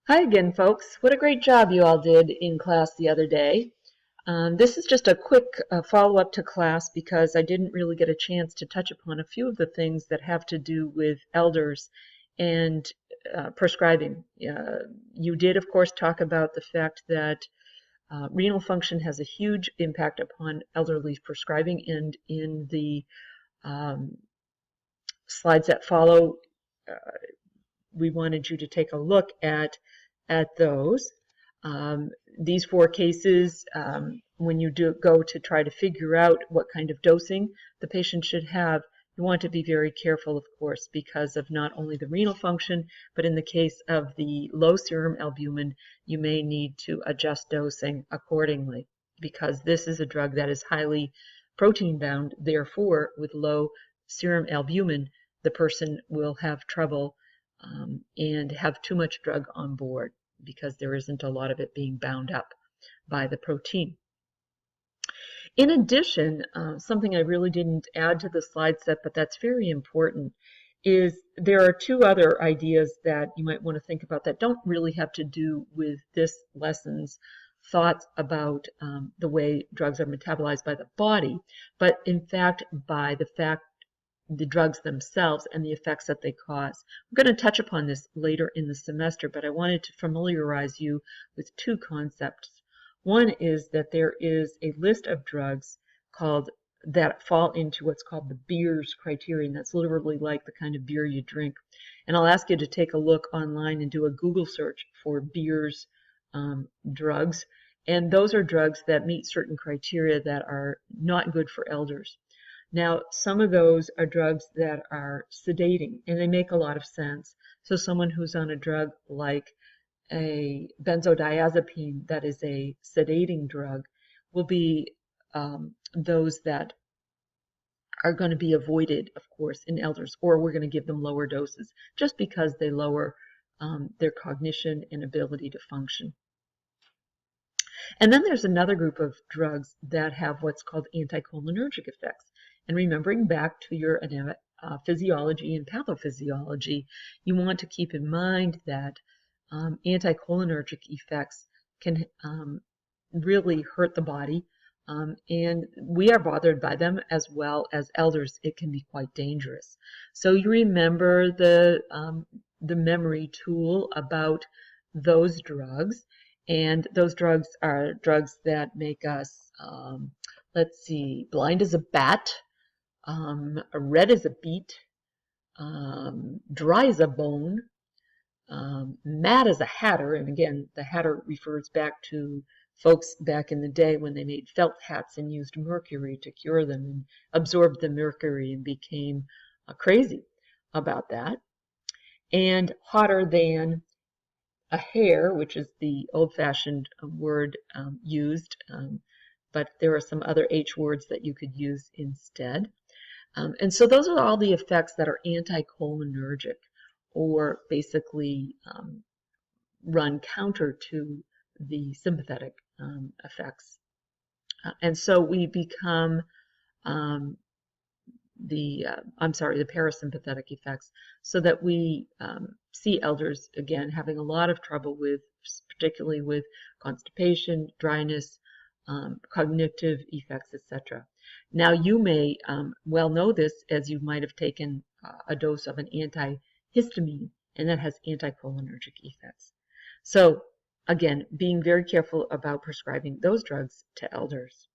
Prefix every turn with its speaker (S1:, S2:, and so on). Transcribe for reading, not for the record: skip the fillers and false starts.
S1: Hi again, folks. What a great job you all did in class the other day. This is just a quick follow-up to class because I didn't really get a chance to touch upon a few of the things that have to do with elders and prescribing. You did, of course, talk about the fact that renal function has a huge impact upon elderly prescribing, and in the slides that follow, we wanted you to take a look at those. These four cases, when you go to try to figure out what kind of dosing the patient should have, you want to be very careful, of course, because of not only the renal function, but in the case of the low serum albumin, you may need to adjust dosing accordingly, because this is a drug that is highly protein bound. Therefore, with low serum albumin, the person will have trouble and have too much drug on board because there isn't a lot of it being bound up by the protein. In addition, something I really didn't add to the slide set, but that's very important, is there are two other ideas that you might want to think about that don't really have to do with this lesson's thoughts about the way drugs are metabolized by the body, but in fact by the drugs themselves and the effects that they cause. We're going to touch upon this later in the semester, but I wanted to familiarize you with two concepts. One is that there is a list of drugs that fall into what's called the Beers criterion. That's literally like the kind of beer you drink. And I'll ask you to take a look online and do a Google search for Beers drugs. And those are drugs that meet certain criteria that are not good for elders. Now, some of those are drugs that are sedating, and they make a lot of sense. So someone who's on a drug like a benzodiazepine that is a sedating drug will be those that are going to be avoided, of course, in elders, or we're going to give them lower doses just because they lower their cognition and ability to function. And then there's another group of drugs that have what's called anticholinergic effects. And remembering back to your physiology and pathophysiology, you want to keep in mind that anticholinergic effects can really hurt the body, and we are bothered by them as well as elders. It can be quite dangerous. So you remember the memory tool about those drugs, and those drugs are drugs that make us, let's see, blind as a bat, red as a beet, dry as a bone, mad as a hatter. And again, the hatter refers back to folks back in the day when they made felt hats and used mercury to cure them and absorbed the mercury and became crazy about that. And hotter than a hare, which is the old-fashioned word used, but there are some other H words that you could use instead. And so those are all the effects that are anticholinergic, or basically run counter to the sympathetic effects. And so we become the parasympathetic effects, so that we see elders, again, having a lot of trouble with, particularly with constipation, dryness, cognitive effects, etc. Now, you may well know this, as you might have taken a dose of an antihistamine, and that has anticholinergic effects. So, again, being very careful about prescribing those drugs to elders.